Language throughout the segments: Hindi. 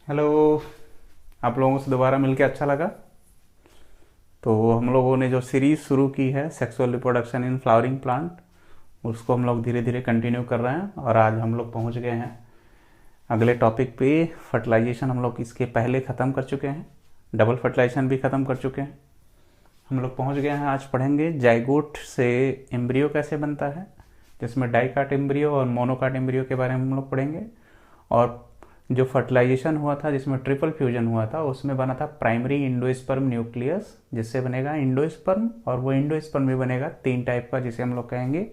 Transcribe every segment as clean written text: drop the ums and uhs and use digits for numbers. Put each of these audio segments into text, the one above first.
हेलो। आप लोगों से दोबारा मिलके अच्छा लगा। तो हम लोगों ने जो सीरीज़ शुरू की है sexual reproduction in flowering plant, उसको हम लोग धीरे धीरे कंटिन्यू कर रहे हैं और आज हम लोग पहुंच गए हैं अगले टॉपिक पे। फर्टिलाइजेशन हम लोग इसके पहले ख़त्म कर चुके हैं, डबल फर्टिलाइजेशन भी ख़त्म कर चुके हैं। हम लोग पहुंच गए हैं, आज पढ़ेंगे जाइगोट से एम्ब्रियो कैसे बनता है, जिसमें डाइकाट एम्ब्रियो और मोनोकाट एम्ब्रियो के बारे में हम लोग पढ़ेंगे। और जो फर्टिलाइजेशन हुआ था जिसमें ट्रिपल फ्यूजन हुआ था, उसमें बना था प्राइमरी इंडोस्पर्म न्यूक्लियस, जिससे बनेगा इंडोस्पर्म। और वो इंडोस्पर्म भी बनेगा तीन टाइप का, जिसे हम लोग कहेंगे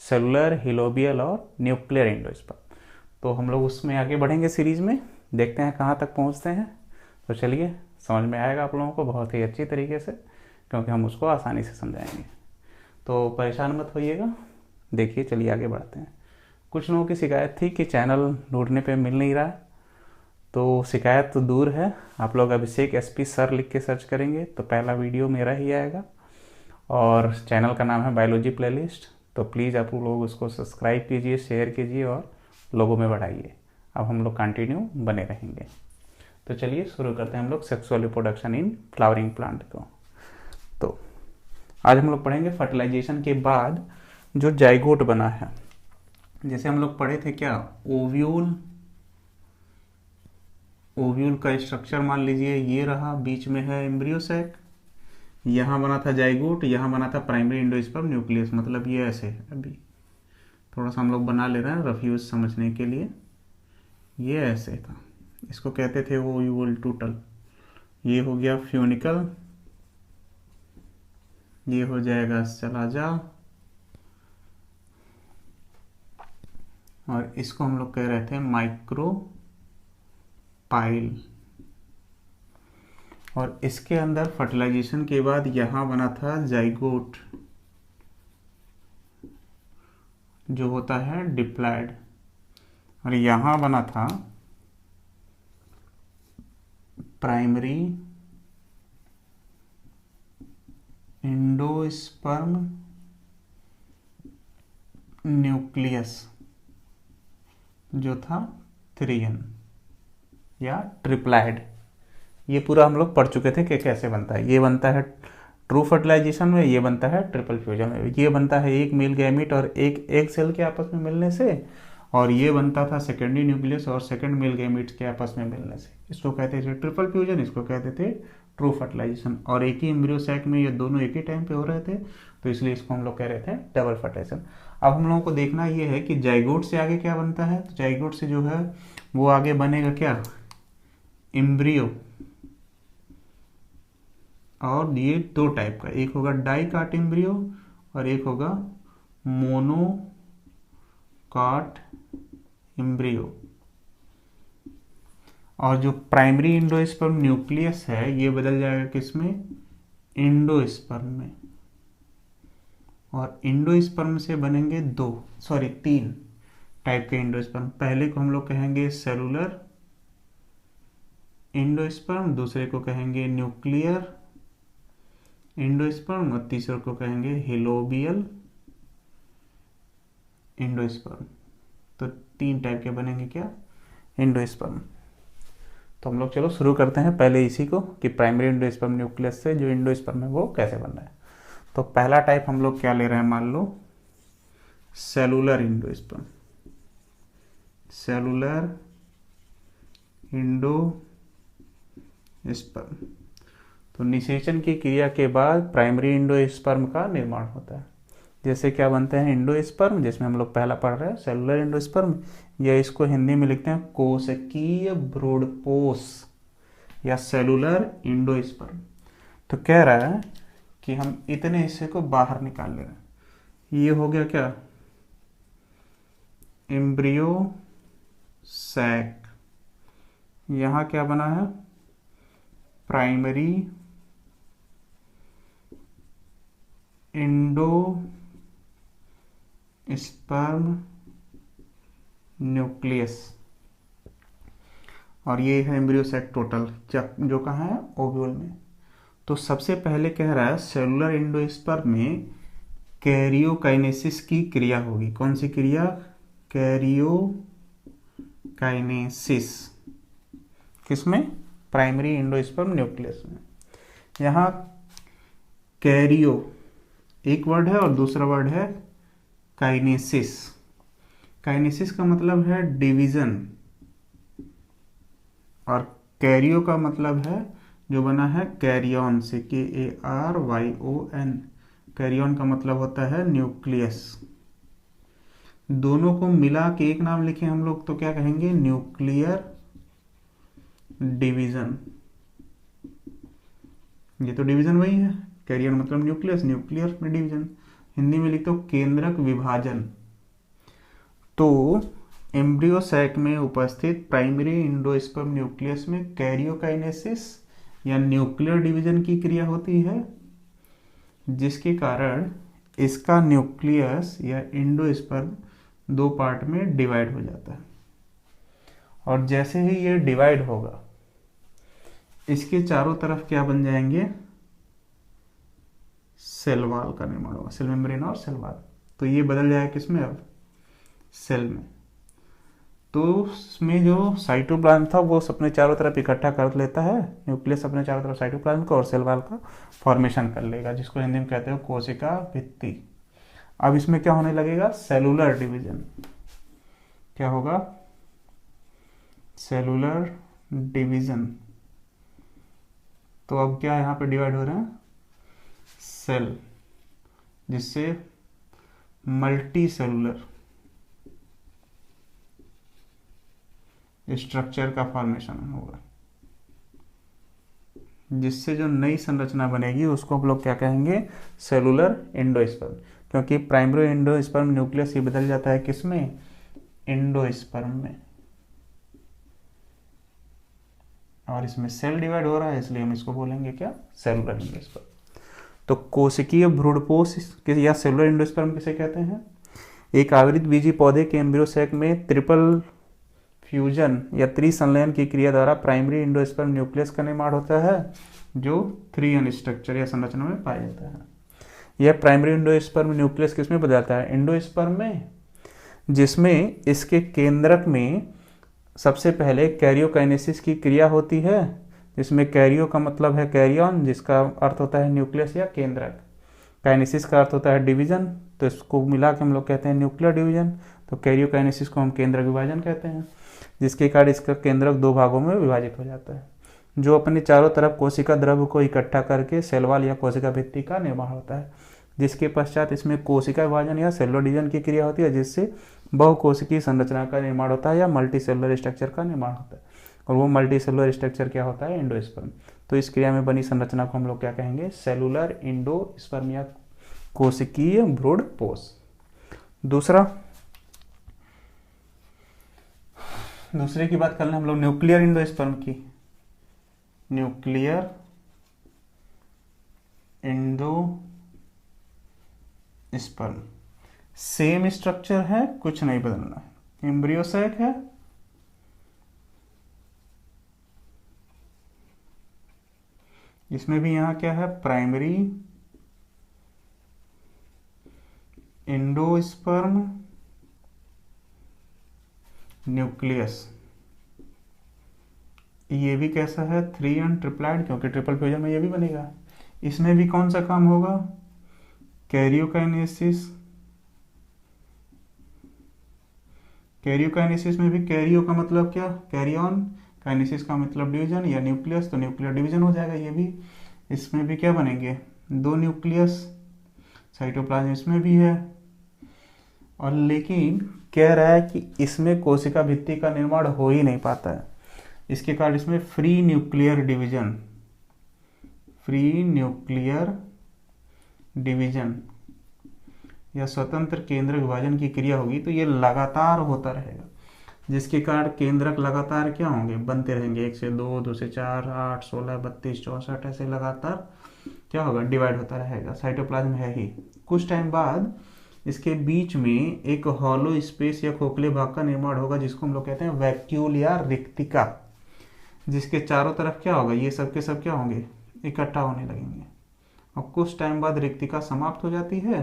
सेलुलर, हिलोबियल और न्यूक्लियर इंडोस्पर्म। तो हम लोग उसमें आगे बढ़ेंगे सीरीज में, देखते हैं कहाँ तक पहुँचते हैं। तो चलिए, समझ में आएगा आप लोगों को बहुत ही अच्छी तरीके से, क्योंकि हम उसको आसानी से समझाएंगे। तो परेशान मत होइएगा, देखिए चलिए आगे बढ़ते हैं। कुछ लोगों की शिकायत थी कि चैनल ढूंढने पे मिल नहीं रहा है, तो शिकायत तो दूर है। आप लोग अभिषेक एसपी सर लिख के सर्च करेंगे तो पहला वीडियो मेरा ही आएगा, और चैनल का नाम है बायोलॉजी प्लेलिस्ट। तो प्लीज़ आप लोग उसको सब्सक्राइब कीजिए, शेयर कीजिए और लोगों में बढ़ाइए। अब हम लोग कंटिन्यू बने रहेंगे। तो चलिए शुरू करते हैं हम लोग sexual reproduction in flowering plant को। तो आज हम लोग पढ़ेंगे फर्टिलाइजेशन के बाद जो जाइगोट बना है। जैसे हम लोग पढ़े थे क्या, ओव्यूल। ओव्यूल का स्ट्रक्चर मान लीजिए ये रहा, बीच में है एम्ब्रियो सैक, यहाँ बना था जाइगोट, यहाँ बना था प्राइमरी इंडोस्पर्म न्यूक्लियस। मतलब ये ऐसे है, अभी थोड़ा सा हम लोग बना ले रहे हैं रफ यूज समझने के लिए। ये ऐसे था, इसको कहते थे ओव्यूल टोटल। ये हो गया फ्यूनिकल, ये हो जाएगा सलाजा, और इसको हम लोग कह रहे थे माइक्रो पाइल। और इसके अंदर फर्टिलाइजेशन के बाद यहाँ बना था जाइगोट, जो होता है डिप्लॉयड। और यहाँ बना था प्राइमरी इंडोस्पर्म न्यूक्लियस, जो था 3n या ट्रिप्लाइड। ये पूरा हम लोग पढ़ चुके थे कि कैसे बनता है। ये बनता है ट्रू फर्टिलाइजेशन में, ये बनता है ट्रिपल फ्यूजन में। ये बनता है एक मेल गैमीट और एक एग सेल के आपस में मिलने से, और ये बनता था सेकेंडरी न्यूक्लियस और सेकेंड मेल गैमीट के आपस में मिलने से। इसको कहते थे ट्रिपल फ्यूजन, इसको कहते थे ट्रू फर्टिलाइजेशन। और एक ही एम्ब्रियो सैक में ये दोनों एक ही टाइम पे हो रहे थे, तो इसलिए इसको हम लोग कह रहे थे डबल फर्टिलाइजेशन। अब हम लोगों को देखना ये है कि जाइगोट से आगे क्या बनता है। तो जाइगोट से जो है वो आगे बनेगा क्या, एम्ब्रियो। और ये दो टाइप का, एक होगा डाइकाट एम्ब्रियो और एक होगा मोनोकाट एम्ब्रियो। और जो प्राइमरी इंडोस्पर्म न्यूक्लियस है ये बदल जाएगा किसमें, इंडोस्पर्म में। और इंडोस्पर्म से बनेंगे तीन टाइप के इंडोस्पर्म। पहले को हम लोग कहेंगे सेलुलर इंडोस्पर्म, दूसरे को कहेंगे न्यूक्लियर इंडोस्पर्म और तीसरे को कहेंगे हिलोबियल इंडोस्पर्म। तो तीन टाइप के बनेंगे क्या, इंडोस्पर्म। तो हम लोग चलो शुरू करते हैं पहले इसी को, कि प्राइमरी इंडोस्पर्म न्यूक्लियस से जो इंडोस्पर्म है वो कैसे बन रहा है। तो पहला टाइप हम लोग क्या ले रहे हैं, मान लो सेलुलर इंडोस्पर्म। सेलुलर इंडोस्पर्म, तो निषेचन की क्रिया के बाद प्राइमरी इंडोस्पर्म का निर्माण होता है। जैसे क्या बनते हैं इंडोस्पर्म, जिसमें हम लोग पहला पढ़ रहे हैं सेलुलर इंडोस्पर्म, या इसको हिंदी में लिखते हैं कोशिकीय भ्रूणपोष या सेलुलर इंडोस्पर्म। तो कह रहा है कि हम इतने हिस्से को बाहर निकाल ले रहे हैं। ये हो गया क्या, एम्ब्रियो सैक। यहाँ क्या बना है, प्राइमरी इंडोस्पर्म न्यूक्लियस। और ये है एम्ब्रियो सैक टोटल, जो कहाँ है, ओव्यूल में। तो सबसे पहले कह रहा है सेलुलर इंडोस्पर्म में कैरियोकाइनेसिस की क्रिया होगी। कौन सी क्रिया, कैरियोकाइनेसिस। किसमें? प्राइमरी एंडोस्पर्म न्यूक्लियस में। यहाँ कैरियो एक वर्ड है और दूसरा वर्ड है काइनेसिस। काइनेसिस का मतलब है डिवीजन और कैरियो का मतलब है जो बना है कैरियन से, KARYON। कैरियन का मतलब होता है न्यूक्लियस। दोनों को मिला के एक नाम लिखे हम लोग तो क्या कहेंगे? Nuclear division. ये तो डिवीजन वही है, कैरियर मतलब न्यूक्लियस, न्यूक्लियर में डिवीजन। हिंदी में लिखते हो केंद्रक विभाजन। तो एम्ब्रियो सैक में उपस्थित प्राइमरी एंडोस्पर्म न्यूक्लियस में कैरियोकाइनेसिस या न्यूक्लियर डिवीजन की क्रिया होती है, जिसके कारण इसका न्यूक्लियस या एंडोस्पर्म दो पार्ट में डिवाइड हो जाता है। और जैसे ही ये डिवाइड होगा, इसके चारों तरफ क्या बन जाएंगे? सेल वॉल का निर्माण होगा, सेल मेम्ब्रेन और सेल वॉल। तो ये बदल जाएगा किसमें? अब सेल में। तो इसमें जो साइटोप्लाज्म था वो अपने चारों तरफ इकट्ठा कर लेता है, न्यूक्लियस अपने चारों तरफ साइटोप्लाज्म को, और सेल वॉल का फॉर्मेशन कर लेगा, जिसको हिंदी में कहते हैं कोशिका भित्ति। अब इसमें क्या होने लगेगा? Cellular division. क्या होगा? Cellular division. तो अब क्या यहाँ पे डिवाइड हो रहे हैं? सेल, जिससे मल्टी सेलुलर स्ट्रक्चर का फॉर्मेशन होगा, जिससे जो नई संरचना बनेगी उसको हम लोग क्या कहेंगे? Cellular endosperm. क्योंकि प्राइमरी एंडोस्पर्म न्यूक्लियस ही बदल जाता है किसमें? एंडोस्पर्म में। और इसमें सेल डिवाइड हो रहा है, इसलिए हम इसको बोलेंगे क्या? Cellular endosperm. तो कोशिकीय भ्रूणपोष या सेलुलर एंडोस्पर्म किसे कहते हैं? एक आवृत बीजी पौधे के एम्ब्रियो सैक में ट्रिपल फ्यूजन या त्रिसंलयन की क्रिया द्वारा प्राइमरी एंडोस्पर्म न्यूक्लियस का निर्माण होता है, जो 3N स्ट्रक्चर या संरचना में पाया जाता है। यह प्राइमरी एंडोस्पर्म न्यूक्लियस किसमें बदल जाता है? एंडोस्पर्म में, जिसमें इसके केंद्रक में सबसे पहले कैरियोकाइनेसिस की क्रिया होती है, जिसमें कैरियो का मतलब है कैरियन, जिसका अर्थ होता है न्यूक्लियस या केंद्रक। काइनेसिस का अर्थ होता है डिवीजन, तो इसको मिला के हम लोग कहते हैं न्यूक्लियर डिवीजन। तो कैरियोकाइनेसिस को हम केंद्रक विभाजन कहते हैं, जिसके कारण इसका केंद्रक दो भागों में विभाजित हो जाता है, जो अपने चारों तरफ कोशिका द्रव्य को इकट्ठा करके सेल वॉल या कोशिका भित्ति का निर्माण होता है, जिसके पश्चात इसमें कोशिका विभाजन या सेलुलर डिवीजन की क्रिया होती है, जिससे बहुकोशिकीय संरचना का निर्माण होता है या मल्टी सेलुलर स्ट्रक्चर का निर्माण होता है। और वो मल्टी सेलुलर स्ट्रक्चर क्या होता है? एंडोस्पर्म। तो इस क्रिया में बनी संरचना को हम लोग क्या कहेंगे? सेलुलर एंडोस्पर्म या कोशिकीय भ्रूणपोष। दूसरे की बात कर लें हम लोग न्यूक्लियर एंडोस्पर्म की। न्यूक्लियर एंडोस्पर्म सेम स्ट्रक्चर है, कुछ नहीं बदलना है। एम्ब्रियो सैक है, इसमें भी यहां क्या है? Primary endosperm nucleus. ये भी कैसा है? 3N ट्रिप्लाइड, क्योंकि ट्रिपल फ्यूजन में ये भी बनेगा। इसमें भी कौन सा काम होगा? कैरियोकाइनेसिस। कैरियोकाइनेसिस में भी कैरियो का मतलब क्या? कैरियन। काइनेसिस का मतलब डिवीजन या न्यूक्लियस, तो न्यूक्लियर डिवीजन हो जाएगा ये भी। इसमें भी क्या बनेंगे? दो न्यूक्लियस। साइटोप्लाज्म इसमें भी है, और लेकिन कह रहा है कि इसमें कोशिका भित्ति का निर्माण हो ही नहीं पाता है, इसके कारण इसमें फ्री न्यूक्लियर डिवीजन या स्वतंत्र केंद्र विभाजन की क्रिया होगी। तो ये लगातार होता रहेगा, जिसके कारण केंद्रक लगातार क्या होंगे? बनते रहेंगे। 1 से 2, 2 से 4, 8, 16, 32, 64 ऐसे लगातार क्या होगा? डिवाइड होता रहेगा। साइटोप्लाज्म है ही। कुछ टाइम बाद इसके बीच में एक हॉलो स्पेस या खोखले भाग का निर्माण होगा, जिसको हम लोग कहते हैं वैक्यूल या रिक्तिका, जिसके चारों तरफ क्या होगा? ये सब के सब क्या होंगे? इकट्ठा होने लगेंगे। और कुछ टाइम बाद रिक्तिका समाप्त हो जाती है,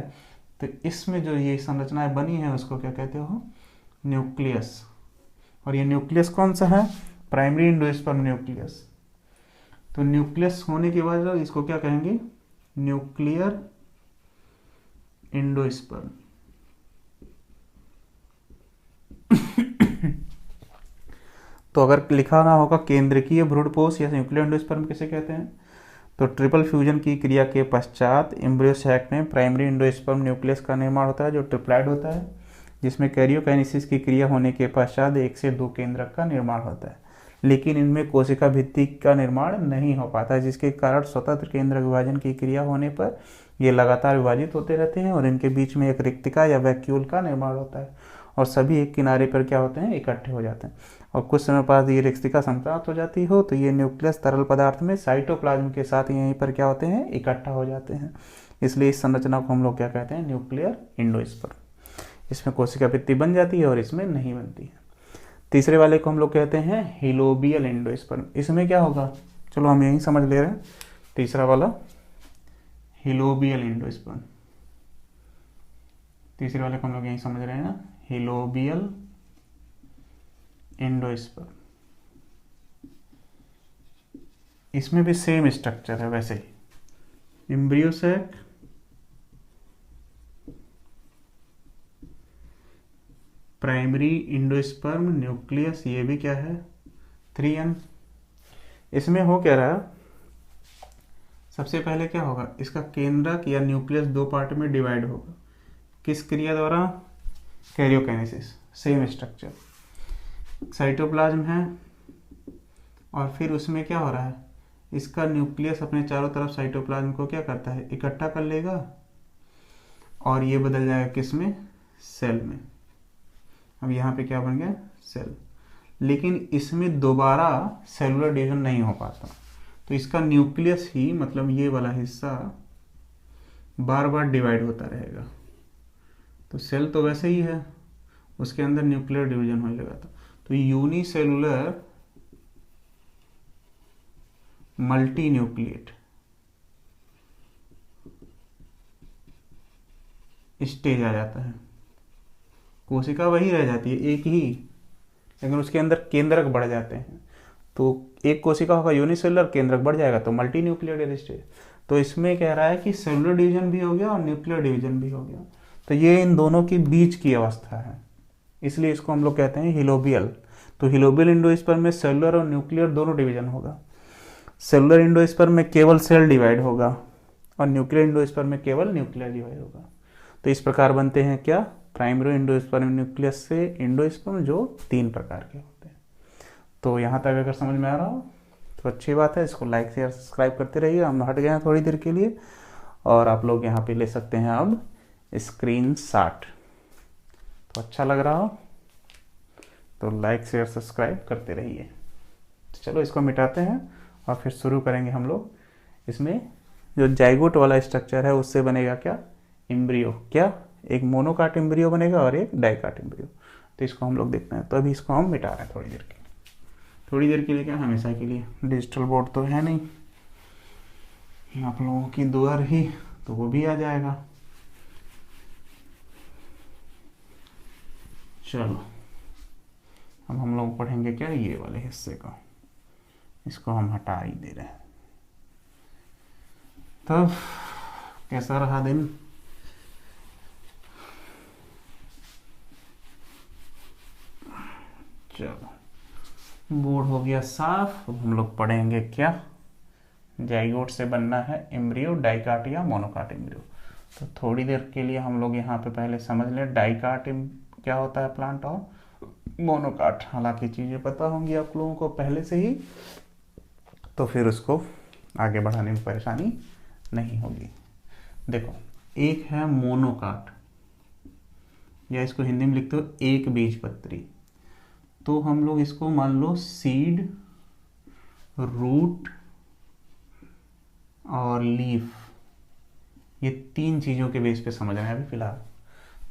तो इसमें जो ये संरचनाएं बनी है उसको क्या कहते हो? न्यूक्लियस। और ये न्यूक्लियस कौन सा है? Primary endosperm nucleus. तो न्यूक्लियस होने के बाद इसको क्या कहेंगे, न्यूक्लियर एंडोस्पर्म। तो अगर लिखा ना होगा केंद्रकीय भ्रूणपोष या न्यूक्लियर एंडोस्पर्म किसे कहते हैं, तो ट्रिपल फ्यूजन की क्रिया के पश्चात एम्ब्रियो सैक में प्राइमरी एंडोस्पर्म न्यूक्लियस का निर्माण होता है जो ट्रिप्लॉइड होता है, जिसमें कैरियोकाइनेसिस की क्रिया होने के पश्चात 1 से 2 केंद्रक का निर्माण होता है, लेकिन इनमें कोशिका भित्ति का निर्माण नहीं हो पाता है, जिसके कारण स्वतंत्र केंद्रक विभाजन की क्रिया होने पर ये लगातार विभाजित होते रहते हैं और इनके बीच में एक रिक्तिका या वैक्यूल का निर्माण होता है और सभी एक किनारे पर क्या होते हैं, इकट्ठे हो जाते हैं और कुछ समय बाद ये रिक्तिका समाप्त हो जाती हो तो ये न्यूक्लियस तरल पदार्थ में साइटोप्लाज्म के साथ यहीं पर क्या होते हैं, इकट्ठा हो जाते हैं। इसलिए इस संरचना को हम लोग क्या कहते हैं, न्यूक्लियर एंडोस्पर्म। इसमें कोशिका भित्ति बन जाती है और इसमें नहीं बनती है। तीसरे वाले को हम लोग कहते हैं हिलोबियल एंडोस्पर्म। इसमें क्या होगा, चलो हम यही समझ ले रहे हैं। तीसरा वाला हिलोबियल एंडोस्पर्म, तीसरे वाले को हम लोग यही समझ रहे हैं ना, हिलोबियल एंडोस्पर्म। इसमें भी सेम स्ट्रक्चर है वैसे ही, embryo sac, primary endosperm nucleus, ये भी क्या है 3n। इसमें हो क्या रहा, सबसे पहले क्या होगा, इसका केंद्रक या न्यूक्लियस 2 पार्ट में डिवाइड होगा, किस क्रिया द्वारा, कैरियोकाइनेसिस। सेम स्ट्रक्चर, साइटोप्लाज्म है और फिर उसमें क्या हो रहा है, इसका न्यूक्लियस अपने चारों तरफ साइटोप्लाज्म को क्या करता है, इकट्ठा कर लेगा और ये बदल जाएगा किस में, सेल में। अब यहाँ पे क्या बन गया, सेल। लेकिन इसमें दोबारा सेलुलर डिवीजन नहीं हो पाता, तो इसका न्यूक्लियस ही, मतलब ये वाला हिस्सा बार बार डिवाइड होता रहेगा। तो सेल तो वैसे ही है, उसके अंदर न्यूक्लियर डिवीजन होने लगा था, तो यूनिसेलुलर मल्टी न्यूक्लिएट स्टेज आ जाता है। कोशिका वही रह जाती है एक ही, लेकिन उसके अंदर केंद्रक बढ़ जाते हैं। तो एक कोशिका होगा यूनिसेलुलर, केंद्रक बढ़ जाएगा तो मल्टी न्यूक्लियर स्टेज। तो इसमें कह रहा है कि सेलुलर डिवीजन भी हो गया और न्यूक्लियर डिवीजन भी हो गया, तो ये इन दोनों के बीच की अवस्था है, इसलिए इसको हम लोग कहते हैं हिलोबियल। तो हिलोबियल एंडोस्पर्म में सेलुलर और न्यूक्लियर दोनों डिवीजन होगा। सेलुलर एंडोस्पर्म में केवल सेल डिवाइड होगा और न्यूक्लियर एंडोस्पर्म में केवल न्यूक्लियर डिवाइड होगा। तो इस प्रकार बनते हैं क्या, प्राइमरी एंडोस्पर्म न्यूक्लियस से एंडोस्पर्म, जो 3 प्रकार के होते हैं। तो यहाँ तक अगर समझ में आ रहा हो तो अच्छी बात है, इसको लाइक शेयर सब्सक्राइब करते रहिए। हम हट गए हैं थोड़ी देर के लिए और आप लोग यहाँ पे ले सकते हैं अब स्क्रीनशॉट। तो अच्छा लग रहा हो तो लाइक शेयर सब्सक्राइब करते रहिए। तो चलो इसको मिटाते हैं और फिर शुरू करेंगे हम लोग। इसमें जो जाइगोट वाला स्ट्रक्चर है उससे बनेगा क्या, एम्ब्रियो। क्या, एक मोनोकाट एम्ब्रियो बनेगा और एक डाइकाट एम्ब्रियो। तो इसको हम लोग देखते हैं। तो अभी इसको हम मिटा रहे हैं थोड़ी देर के लिए क्या, हमेशा के लिए। डिजिटल बोर्ड तो है नहीं, आप लोगों की दुआ रही तो वो भी आ जाएगा। चलो अब हम लोग पढ़ेंगे क्या, ये वाले हिस्से का, इसको हम हटा ही दे रहे हैं। तब कैसा रहा दिन, चलो बोर्ड हो गया साफ। अब हम लोग पढ़ेंगे क्या, जाइगोट से बनना है एम्ब्रियो, डाइकाट या मोनोकाट एम्ब्रियो। तो थोड़ी देर के लिए हम लोग यहाँ पे पहले समझ लें डाइकाट क्या होता है प्लांट, और मोनोकाट। हालांकि चीज़ें पता होंगी आप लोगों को पहले से ही, तो फिर उसको आगे बढ़ाने में परेशानी नहीं होगी। देखो, एक है मोनोकाट, या इसको हिंदी में लिखते हो एक बीजपत्री। तो हम लोग इसको मान लो सीड, रूट और लीफ, ये 3 चीज़ों के बेस पे समझ रहे हैं अभी फिलहाल।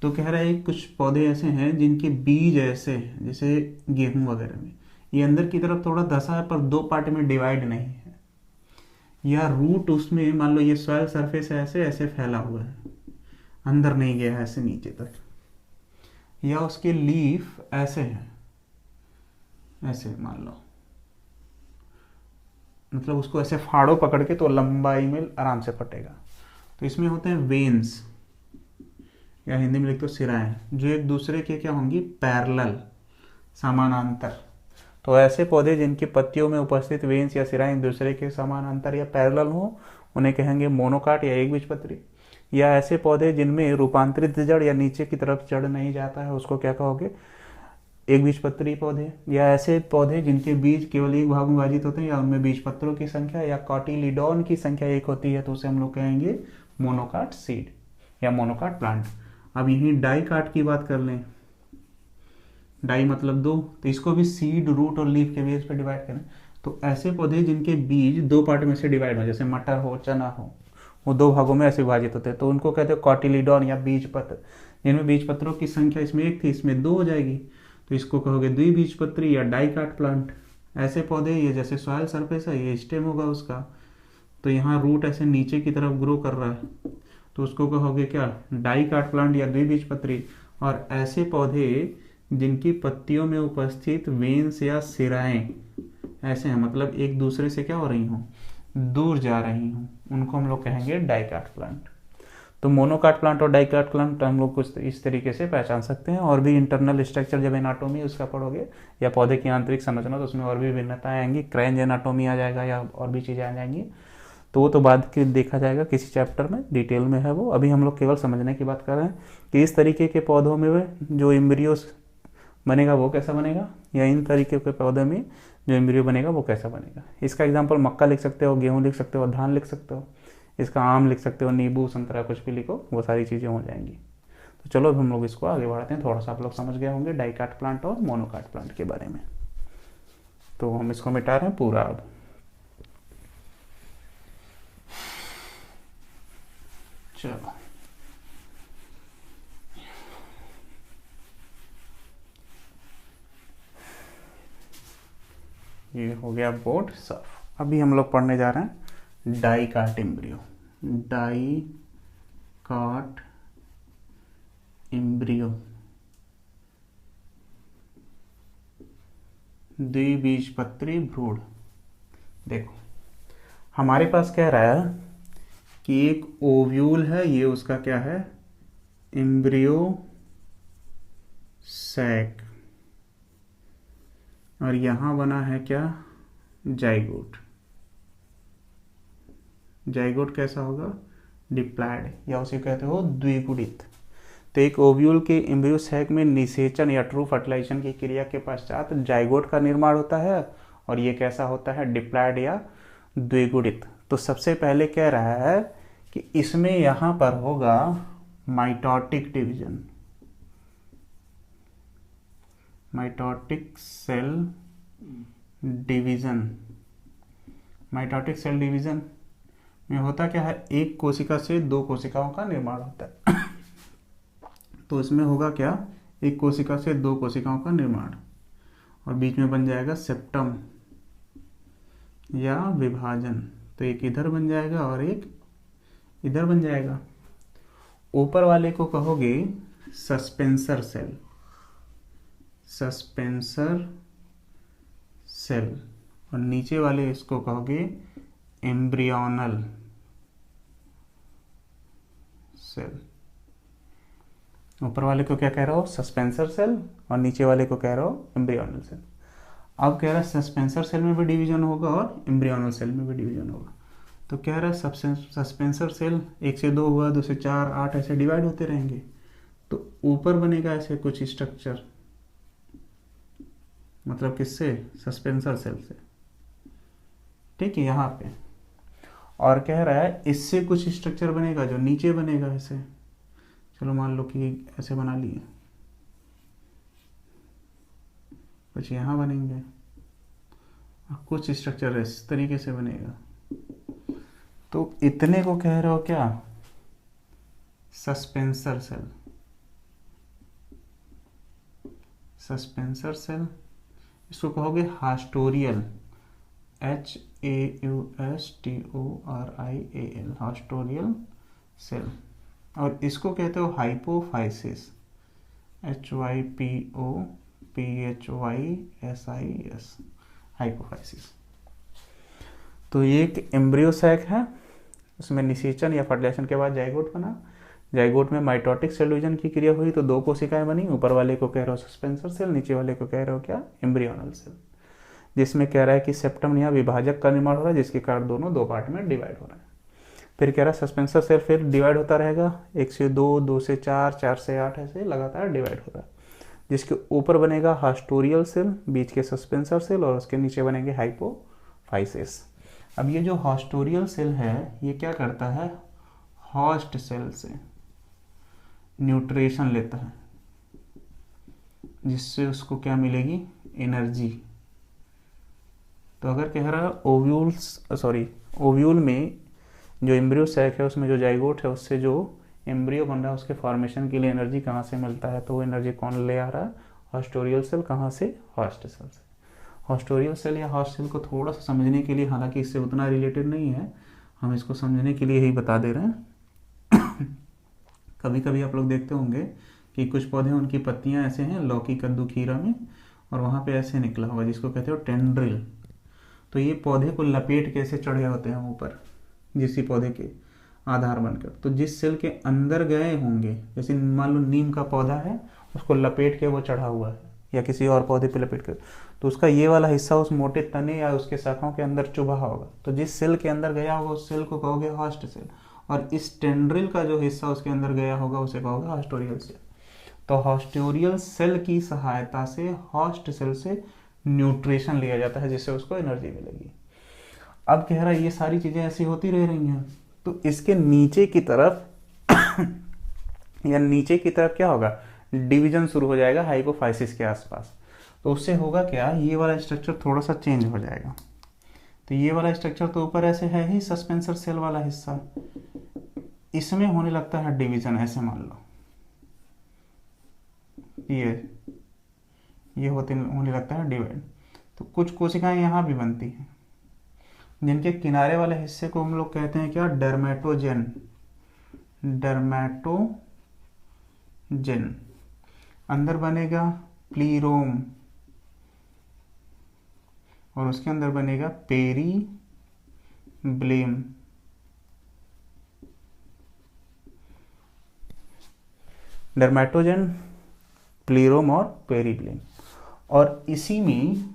तो कह रहा है कुछ पौधे ऐसे हैं जिनके बीज ऐसे हैं, जैसे गेहूं वगैरह में ये अंदर की तरफ थोड़ा धसा है पर 2 पार्ट में डिवाइड नहीं है। या रूट, उसमें मान लो ये सॉइल सरफेस ऐसे ऐसे फैला हुआ है, अंदर नहीं गया है ऐसे नीचे तक। या उसके लीफ ऐसे हैं, ऐसे मान लो मतलब उसको ऐसे फाड़ो पकड़ के तो लंबाई में आराम से फटेगा। तो इसमें होते हैं वेन्स, या हिंदी में लिखते हो सिराएं, जो एक दूसरे के क्या होंगी, पैरेलल, समानांतर। तो ऐसे पौधे जिनकी पत्तियों में उपस्थित वेन्स या सिराएं एक दूसरे के समानांतर या पैरेलल हो, उन्हें कहेंगे मोनोकाट या एक बीजपत्री। या ऐसे पौधे जिनमें रूपांतरित जड़ या नीचे की तरफ जड़ नहीं जाता है, उसको क्या कहोगे, एक बीजपत्री पौधे। या ऐसे पौधे जिनके बीज केवल एक भाग में विभाजित होते हैं, या उनमें बीजपत्रों की संख्या या कॉटिलीडॉन की संख्या एक होती है, तो उसे हम लोग कहेंगे मोनोकाट सीड या मोनोकाट प्लांट। अब यहीं डाइकाट की बात कर लें, डाई मतलब दो, तो इसको भी सीड, रूट और लीफ के बेस पर डिवाइड करें, तो ऐसे पौधे जिनके बीज दो पार्ट में से डिवाइड हो, जैसे मटर हो, चना हो, वो दो भागों में ऐसे विभाजित होते हैं, तो उनको कहते हैं कॉटिलीडॉन या बीजपत्र। जिनमें बीजपत्रों की संख्या इसमें एक थी, इसमें दो हो जाएगी, तो इसको कहोगे द्विबीजपत्री या डाइकाट प्लांट। ऐसे पौधे, ये जैसे सॉइल सरफेस है, ये स्टेम होगा उसका, तो यहाँ रूट ऐसे नीचे की तरफ ग्रो कर रहा है, तो उसको कहोगे क्या, डाइकाट प्लांट या द्विबीजपत्री। और ऐसे पौधे जिनकी पत्तियों में उपस्थित वेन्स या सिराएं ऐसे हैं, मतलब एक दूसरे से क्या हो रही हूँ, दूर जा रही हूँ, उनको हम लोग कहेंगे डाइकाट प्लांट। तो मोनोकाट प्लांट और डाइकाट प्लांट हम लोग कुछ इस तरीके से पहचान सकते हैं। और भी इंटरनल स्ट्रक्चर जब एनाटोमी उसका पढ़ोगे या पौधे की आंतरिक संरचना, तो उसमें और भी भिन्नताएं आएंगी, क्रेंज एनाटोमी आ जाएगा या और भी चीज़ें आ जाएंगी, तो वो तो बाद के देखा जाएगा किसी चैप्टर में, डिटेल में है वो। अभी हम लोग केवल समझने की बात कर रहे हैं कि इस तरीके के पौधों में जो एम्ब्रियो बनेगा वो कैसा बनेगा, या इन तरीके के पौधे में जो एम्ब्रियो बनेगा वो कैसा बनेगा। इसका एग्जाम्पल मक्का लिख सकते हो, गेहूँ लिख सकते हो, धान लिख सकते हो, इसका आम लिख सकते हो, नींबू, संतरा, कुछ भी लिखो, वो सारी चीज़ें हो जाएंगी। तो चलो अब हम लोग इसको आगे बढ़ाते हैं। थोड़ा सा आप लोग समझ गए होंगे डाइकाट प्लांट और मोनोकाट प्लांट के बारे में। तो हम इसको मिटा रहे हैं पूरा अब। चलो ये हो गया बोर्ड साफ। अभी हम लोग पढ़ने जा रहे हैं डाइकाट एम्ब्रियो। डाइकाट एम्ब्रियो, द्विबीजपत्री भ्रूण। देखो हमारे पास कह रहा है कि एक ओव्यूल है, ये उसका क्या है, एम्ब्रियो सैक, और यहां बना है क्या, जाइगोट। जाइगोट कैसा होगा, डिप्लॉयड, या उसे कहते हो द्विगुणित। तो एक ओव्यूल के एम्ब्रियो सैक में निषेचन या ट्रू फर्टिलाइजेशन की क्रिया के पश्चात जाइगोट का निर्माण होता है, और ये कैसा होता है, डिप्लॉयड या द्विगुणित। तो सबसे पहले कह रहा है कि इसमें यहां पर होगा mitotic division, mitotic cell division. Mitotic cell division में होता क्या है, एक कोशिका से दो कोशिकाओं का निर्माण होता है। तो इसमें होगा क्या, एक कोशिका से दो कोशिकाओं का निर्माण, और बीच में बन जाएगा सेप्टम या विभाजन। तो एक इधर बन जाएगा और एक इधर बन जाएगा। ऊपर वाले को कहोगे सस्पेंसर सेल, सस्पेंसर सेल, और नीचे वाले इसको कहोगे एम्ब्रियोनल सेल। ऊपर वाले को क्या कह रहा हो, सस्पेंसर सेल, और नीचे वाले को कह रहा हो एम्ब्रियोनल सेल। अब कह रहा है सस्पेंसर सेल में भी डिवीजन होगा और एम्ब्रियोनल सेल में भी डिवीजन होगा। तो कह रहा है सस्पेंसर सेल 1 से 2 हुआ, 2 से 4, 8 ऐसे डिवाइड होते रहेंगे। तो ऊपर बनेगा ऐसे कुछ स्ट्रक्चर, मतलब किससे, सस्पेंसर सेल से, ठीक है, यहाँ पे। और कह रहा है इससे कुछ स्ट्रक्चर बनेगा जो नीचे बनेगा ऐसे। चलो मान लो कि ऐसे बना लिए, कुछ यहाँ बनेंगे, और कुछ स्ट्रक्चर इस तरीके से बनेगा। तो इतने को कह रहे हो क्या, सस्पेंसर सेल। सस्पेंसर सेल, इसको कहोगे हास्टोरियल, HAUSTORIAL, हास्टोरियल सेल। और इसको कहते हो हाइपोफाइसिस, HYPOPHYSIS, हाइपोफाइसिस। तो ये एक एम्ब्रियो सैक है, उसमें निषेचन या फर्टिलाइजेशन के बाद जाइगोट बना। जाइगोट में माइटोटिक सेल डिवीजन की क्रिया हुई तो 2 कोशिकाएं बनी, ऊपर वाले को कह रहे हो सस्पेंसर सेल, नीचे वाले को कह रहे हो क्या, एम्ब्रियोनल सेल, जिसमें कह रहा है कि सेप्टम या विभाजक का निर्माण हो रहा है, जिसके कारण दोनों 2 पार्ट में डिवाइड हो रहे हैं। फिर कह रहा है सस्पेंसर सेल फिर डिवाइड होता रहेगा, 1 से 2, 2 से 4, 4 से 8, ऐसे लगातार डिवाइड हो रहा है, जिसके ऊपर बनेगा हास्टोरियल सेल, बीच के सस्पेंसर सेल, और उसके नीचे बनेंगे हाइपोफाइसिस। अब ये जो हास्टोरियल सेल है ये क्या करता है, होस्ट सेल से न्यूट्रिशन लेता है, जिससे उसको क्या मिलेगी, एनर्जी। तो अगर कह रहा है ओव्यूल में जो एम्ब्रियो सैक है उसमें जो जाइगोट है उससे जो एम्ब्रियो बन रहा है उसके फॉर्मेशन के लिए एनर्जी कहाँ से मिलता है, तो वो एनर्जी कौन ले आ रहा है, हास्टोरियल सेल। कहाँ से, होस्ट सेल से। हास्टोरियल सेल या होस्ट सेल को थोड़ा सा समझने के लिए, हालांकि इससे उतना रिलेटेड नहीं है, हम इसको समझने के लिए ही बता दे रहे हैं। कभी कभी आप लोग देखते होंगे कि कुछ पौधे उनकी पत्तियां ऐसे हैं, लौकी, कद्दू, खीरा में, और वहाँ पे ऐसे निकला होगा जिसको कहते हो टेंड्रिल। तो ये पौधे को लपेट के ऐसे चढ़े होते हैं ऊपर, जिसी पौधे के आधार बनकर। तो जिस सेल के अंदर गए होंगे, जैसे मान लो नीम का पौधा है, उसको लपेट के वो चढ़ा हुआ है, या किसी और पौधे पे लपेट कर, तो उसका ये वाला हिस्सा उस मोटे तने या उसके शाखाओं के अंदर चुभा होगा। तो जिस सेल के अंदर गया होगा उस सेल को कहोगे होस्ट सेल, और इस टेंड्रिल का जो हिस्सा उसके अंदर गया होगा उसे कहोगे हास्टोरियल सेल। तो हास्टोरियल सेल की सहायता से होस्ट सेल से न्यूट्रिशन लिया जाता है, जिससे उसको एनर्जी मिलेगी। अब कह रहा है ये सारी चीजें ऐसी होती रह रही हैं, तो इसके नीचे की तरफ या नीचे की तरफ क्या होगा, डिवीजन शुरू हो जाएगा हाइपोफाइसिस के आसपास। तो उससे होगा क्या, ये वाला स्ट्रक्चर थोड़ा सा चेंज हो जाएगा। तो ये वाला स्ट्रक्चर तो ऊपर ऐसे है ही, सस्पेंसर सेल वाला हिस्सा, इसमें होने लगता है डिवीजन। ऐसे मान लो ये होने लगता है डिवाइड। तो कुछ कोशिकाएं यहाँ भी बनती हैं, जिनके किनारे वाले हिस्से को हम लोग कहते हैं क्या, डर्मेटोजेन। डर्मेटोजेन अंदर बनेगा प्लीरोम, और उसके अंदर बनेगा पेरीब्लेम। डर्मेटोजेन, प्लीरोम और पेरीब्लेम, और इसी में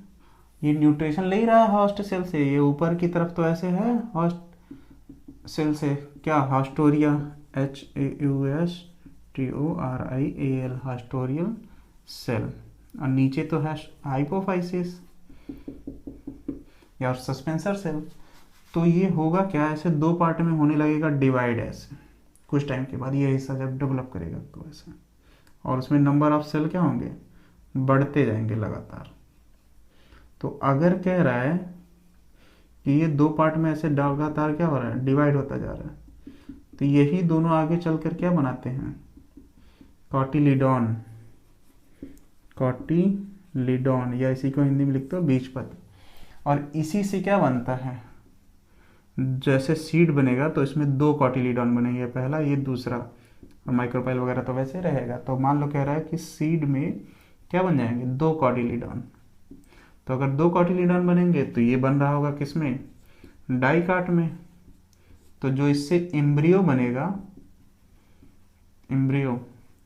ये न्यूट्रिशन ले रहा है होस्ट सेल से। ये ऊपर की तरफ तो ऐसे है होस्ट सेल से क्या, हास्टोरिया, HAUSTORIAL, हास्टोरियल सेल, और नीचे तो है हाइपोफाइसिस या सस्पेंसर सेल। तो ये होगा क्या, ऐसे 2 पार्ट में होने लगेगा डिवाइड। ऐसे कुछ टाइम के बाद ये हिस्सा जब डेवलप करेगा तो ऐसे, और उसमें नंबर ऑफ सेल क्या होंगे, बढ़ते जाएंगे लगातार। तो अगर कह रहा है कि ये 2 पार्ट में ऐसे लगातार क्या हो रहा है, डिवाइड होता जा रहा है, तो यही दोनों आगे चलकर क्या बनाते हैं, कॉटिलिडॉन। कॉटिलिडॉन, या इसी को हिंदी में लिखते हो बीजपत्र। और इसी से क्या बनता है, जैसे सीड बनेगा तो इसमें 2 कॉटिलिडॉन बनेंगे, पहला ये, दूसरा, और माइक्रोपाइल वगैरह तो वैसे रहेगा। तो मान लो कह रहा है कि सीड में क्या बन जाएंगे, 2 कॉटिलिडॉन। तो अगर 2 कॉटिलिडॉन बनेंगे तो ये बन रहा होगा किसमें, डाइकाट में। तो जो इससे एम्ब्रियो बनेगा, एम्ब्रियो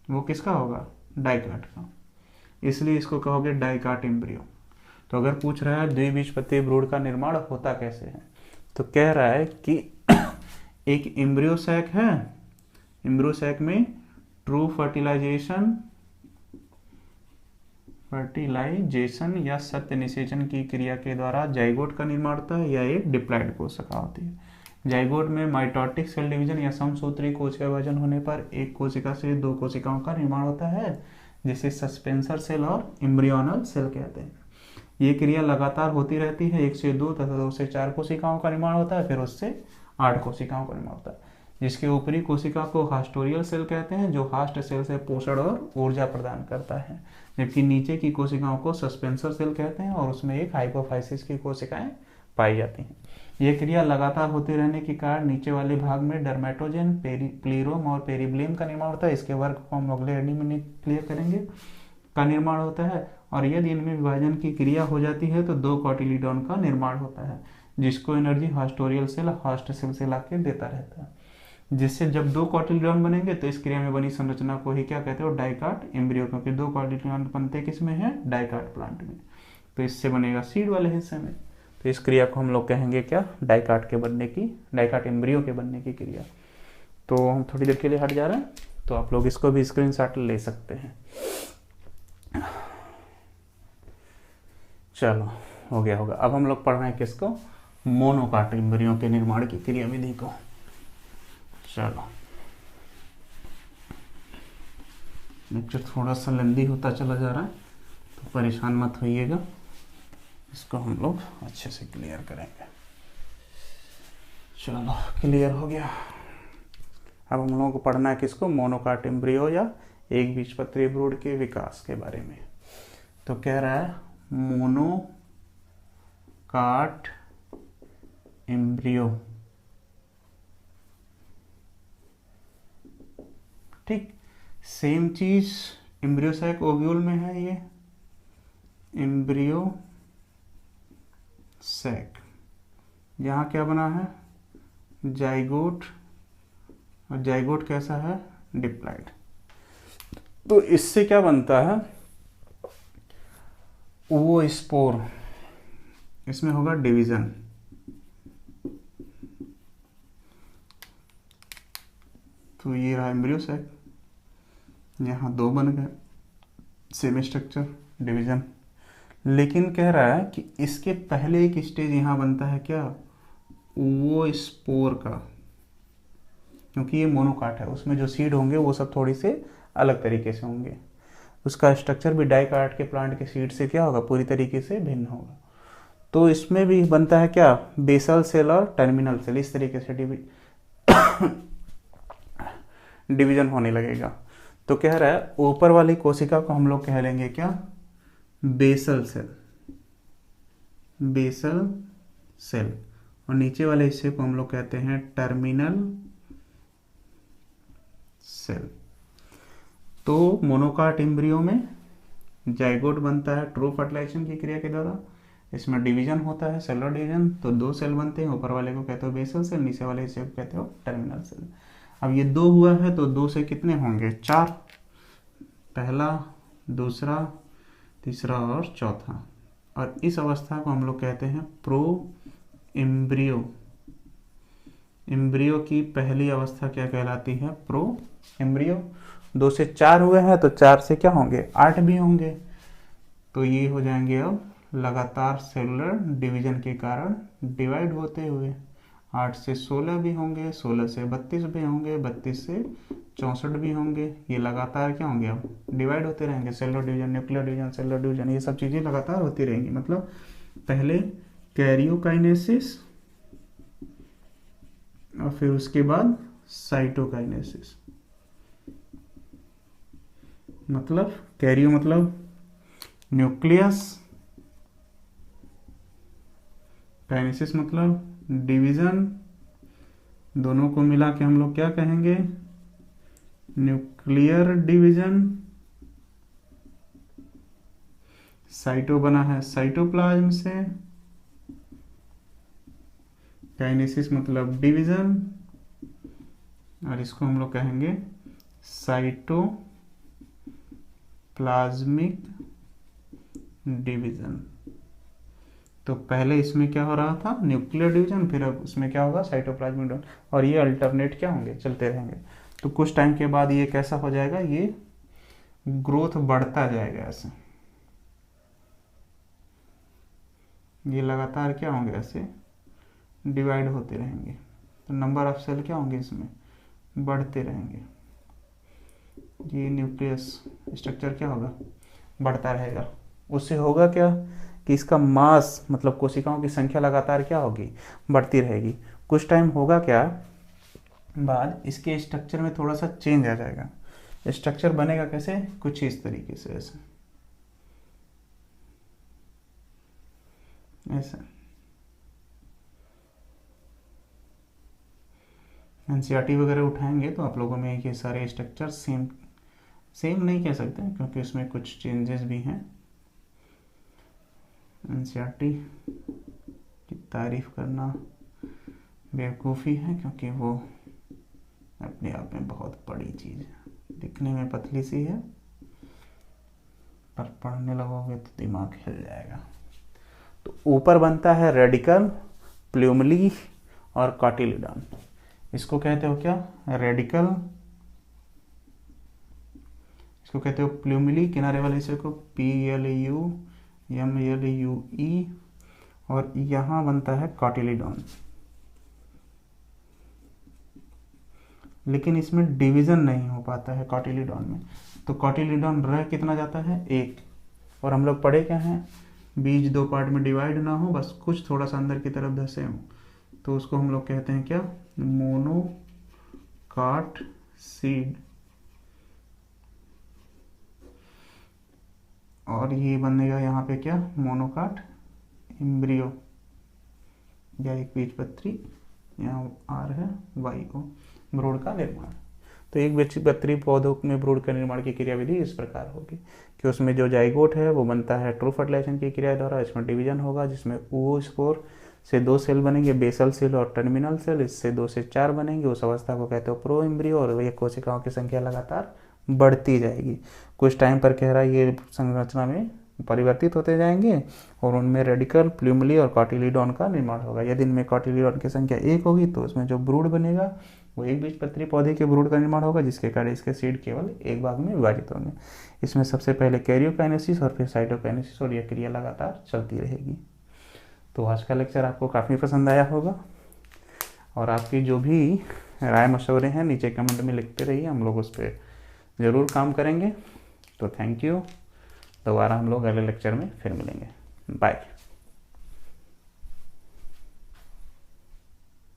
वो किसका होगा, डाइकाट का, इसलिए इसको कहोगे डाइकाट एम्ब्रियो। तो अगर पूछ रहा है द्विबीजपत्री भ्रूण का निर्माण होता कैसे है, तो कह रहा है कि एक एम्ब्रियो सैक है, एम्ब्रियो सैक में ट्रू फर्टिलाइजेशन या सत्य निषेचन की क्रिया के द्वारा जाइगोट का निर्माण होता है, या एक डिप्लॉइड कोशिका होती है। जाइगोट में माइटोटिक सेल डिवीजन या समसूत्री कोशिका विभाजन होने पर एक कोशिका से 2 कोशिकाओं का निर्माण होता है, जिसे सस्पेंसर सेल और एम्ब्रियोनल सेल कहते हैं। ये क्रिया लगातार होती रहती है, 1 से 2 तथा 2 से 4 कोशिकाओं का निर्माण होता है, फिर उससे 8 कोशिकाओं का निर्माण होता है, जिसके ऊपरी कोशिका को हास्टोरियल सेल कहते हैं, जो हास्ट सेल से पोषण और ऊर्जा प्रदान करता है, जबकि नीचे की कोशिकाओं को सस्पेंसर सेल कहते हैं, और उसमें एक हाइपोफाइसिस की कोशिकाएं पाई जाती हैं। ये क्रिया लगातार होते रहने के कारण नीचे वाले भाग में डर्मेटोजेन, प्लीरोम और पेरीब्लेम का निर्माण होता है। इसके वर्ग को हम अगले वीडियो में क्लियर करेंगे, का निर्माण होता है। और यदि इनमें विभाजन की क्रिया हो जाती है तो 2 कॉटिलिडॉन का निर्माण होता है, जिसको energy haustorial cell host cell से लाके देता रहता है, जिससे जब दो कॉटिलियन बनेंगे तो इस क्रिया में बनी संरचना को ही क्या कहते हो, डाइकाट एम्ब्रियो, क्योंकि दो कॉटिलियन बनते किस में है, डाइकाट प्लांट में। तो इससे बनेगा सीड वाले हिस्से में। तो इस क्रिया को हम लोग कहेंगे क्या, डाइकाट के बनने की, डाइकाट एम्ब्रियो के बनने की क्रिया। तो हम थोड़ी देर के लिए हट जा रहे हैं, तो आप लोग इसको भी स्क्रीनशॉट ले सकते हैं। चलो हो गया होगा। अब हम लोग पढ़ रहे हैं किसको, मोनोकाट एम्ब्रियो के निर्माण की क्रिया विधि को। चलो लेक्चर थोड़ा सा लंबी होता चला जा रहा है, तो परेशान मत होइएगा, इसको हम लोग अच्छे से क्लियर करेंगे। चलो क्लियर हो गया। अब हम लोगों को पढ़ना है किसको, मोनोकाट एम्ब्रियो या एक बीजपत्री भ्रूण के विकास के बारे में। तो कह रहा है मोनोकाट एम्ब्रियो, ठीक। सेम चीज एम्ब्रियो सैक ओव्यूल में है, ये एम्ब्रियो सैक, यहाँ क्या बना है, जाइगोट, और जाइगोट कैसा है, डिप्लॉइड। तो इससे क्या बनता है, वो स्पोर, इसमें होगा डिवीजन। तो ये रहा एम्ब्रियो सैक, यहाँ दो बन गए, सेम स्ट्रक्चर, डिवीजन। लेकिन कह रहा है कि इसके पहले एक स्टेज यहाँ बनता है क्या, वो स्पोर का, क्योंकि ये मोनोकाट है, उसमें जो सीड होंगे वो सब थोड़ी से अलग तरीके से होंगे, उसका स्ट्रक्चर भी डाइकाट के प्लांट के सीड से क्या होगा, पूरी तरीके से भिन्न होगा। तो इसमें भी बनता है क्या, बेसल सेल और टर्मिनल सेल, इस तरीके से डिवीजन होने लगेगा। तो कह रहा है ऊपर वाली कोशिका को हम लोग कह लेंगे क्या, बेसल सेल, बेसल सेल, और नीचे वाले हिस्से को हम लोग कहते हैं टर्मिनल सेल। तो मोनोकाट एम्ब्रियो में जाइगोट बनता है ट्रू फर्टिलाइजेशन की क्रिया के द्वारा, इसमें डिवीजन होता है, सेलुलर डिवीजन। तो दो सेल बनते हैं, ऊपर वाले को कहते हो बेसल सेल, नीचे वाले हिस्से को कहते हो टर्मिनल सेल। अब ये दो हुआ है, तो दो से कितने होंगे, चार, पहला, दूसरा, तीसरा और चौथा। और इस अवस्था को हम लोग कहते हैं प्रो एम्ब्रियो। एम्ब्रियो की पहली अवस्था क्या कहलाती है, प्रो एम्ब्रियो। दो से चार हुए हैं, तो चार से क्या होंगे, आठ भी होंगे। तो ये हो जाएंगे अब लगातार सेलुलर डिवीजन के कारण डिवाइड होते हुए, 8 से 16 भी होंगे, 16 से 32 भी होंगे, 32 से 64 भी होंगे। ये लगातार क्या होंगे, अब डिवाइड होते रहेंगे, cellular division, nuclear division, cellular division, ये सब चीज़ें लगातार होती रहेंगी। मतलब पहले कैरियोकाइनेसिस और फिर उसके बाद साइटोकाइनेसिस। मतलब कैरियो मतलब न्यूक्लियस, काइनेसिस मतलब डिवीजन, दोनों को मिला के हम लोग क्या कहेंगे, न्यूक्लियर डिवीजन। साइटो बना है साइटोप्लाज्म से, काइनेसिस मतलब डिवीजन, और इसको हम लोग कहेंगे साइटोप्लाज्मिक डिवीजन। तो पहले इसमें क्या हो रहा था, न्यूक्लियर डिवीजन, फिर अब उसमें क्या होगा, साइटोप्लाज्मिक डिवीजन, और ये अल्टरनेट क्या होंगे, चलते रहेंगे। तो कुछ टाइम के बाद ये कैसा हो जाएगा, ये ग्रोथ बढ़ता जाएगा ऐसे, ये लगातार क्या होंगे, ऐसे डिवाइड होते रहेंगे। तो नंबर ऑफ सेल क्या होंगे, इसमें बढ़ते रहेंगे। ये न्यूक्लियस स्ट्रक्चर क्या होगा, बढ़ता रहेगा। उससे होगा क्या कि इसका मास मतलब कोशिकाओं की संख्या लगातार क्या होगी, बढ़ती रहेगी। कुछ टाइम होगा क्या बाद, इसके स्ट्रक्चर में थोड़ा सा चेंज आ जाएगा। स्ट्रक्चर बनेगा कैसे, कुछ इस तरीके से, ऐसे ऐसा। एनसीईआरटी वगैरह उठाएंगे तो आप लोगों में ये सारे स्ट्रक्चर सेम नहीं कह सकते, क्योंकि उसमें कुछ चेंजेस भी हैं। एनसीईआरटी तारीफ करना बेवकूफ़ी है, क्योंकि वो अपने आप में बहुत बड़ी चीज़ है। दिखने में पतली सी है, पर पढ़ने लगोगे तो दिमाग हिल जाएगा। तो ऊपर बनता है रेडिकल, प्लूमली और कॉटिलिडॉन। इसको कहते हो क्या? रेडिकल, इसको कहते हो प्लूमली, किनारे वाले हिस्से को PLUMLUE, और यहाँ बनता है कॉटिलिडॉन। लेकिन इसमें डिवीज़न नहीं हो पाता है कॉटिलिडॉन में। तो कॉटिलिडॉन रह कितना जाता है? 1। और हम लोग पढ़े क्या हैं? बीज 2 पार्ट में डिवाइड ना हो, बस कुछ थोड़ा सा अंदर की तरफ धसे हो, तो उसको हम लोग कहते हैं क्या? Monocot seed. और ये बनेगा यहाँ पे क्या? मोनोकाट एम्ब्रियो, या एक बीजपत्री, यहाँ R है, YO, भ्रूण का निर्माण। तो एक बीजपत्री पौधों में भ्रूण का निर्माण की क्रियाविधि इस प्रकार होगी कि उसमें जो जाइगोट है वो बनता है ट्रू फर्टिलाइजेशन की क्रिया द्वारा। इसमें डिवीजन होगा, जिसमें oospore से 2 सेल बनेंगे, बेसल सेल और टर्मिनल सेल। इससे 2 से 4 बनेंगे। उस अवस्था को कहते हो प्रो एम्ब्रियो, और ये कोशिकाओं की संख्या लगातार बढ़ती जाएगी। कुछ टाइम पर कह रहा है ये संरचना में परिवर्तित होते जाएंगे, और उनमें रेडिकल, प्लूमली और कॉटिलिडॉन का निर्माण होगा। यदि इनमें कॉटिलिडॉन की संख्या 1 होगी तो उसमें जो ब्रूड बनेगा वो एक बीजपत्री पौधे के ब्रूड का निर्माण होगा, जिसके कारण इसके सीड केवल एक भाग में विभाजित होंगे। इसमें सबसे पहले कैरियोकाइनेसिस और फिर साइटोकाइनेसिस, और यह क्रिया लगातार चलती रहेगी। तो आज का लेक्चर आपको काफ़ी पसंद आया होगा, और आपकी जो भी राय मशवरे हैं नीचे कमेंट में लिखते रहिए, हम लोग उस पर ज़रूर काम करेंगे। तो थैंक यू। दोबारा हम लोग अगले लेक्चर में फिर मिलेंगे। बाय।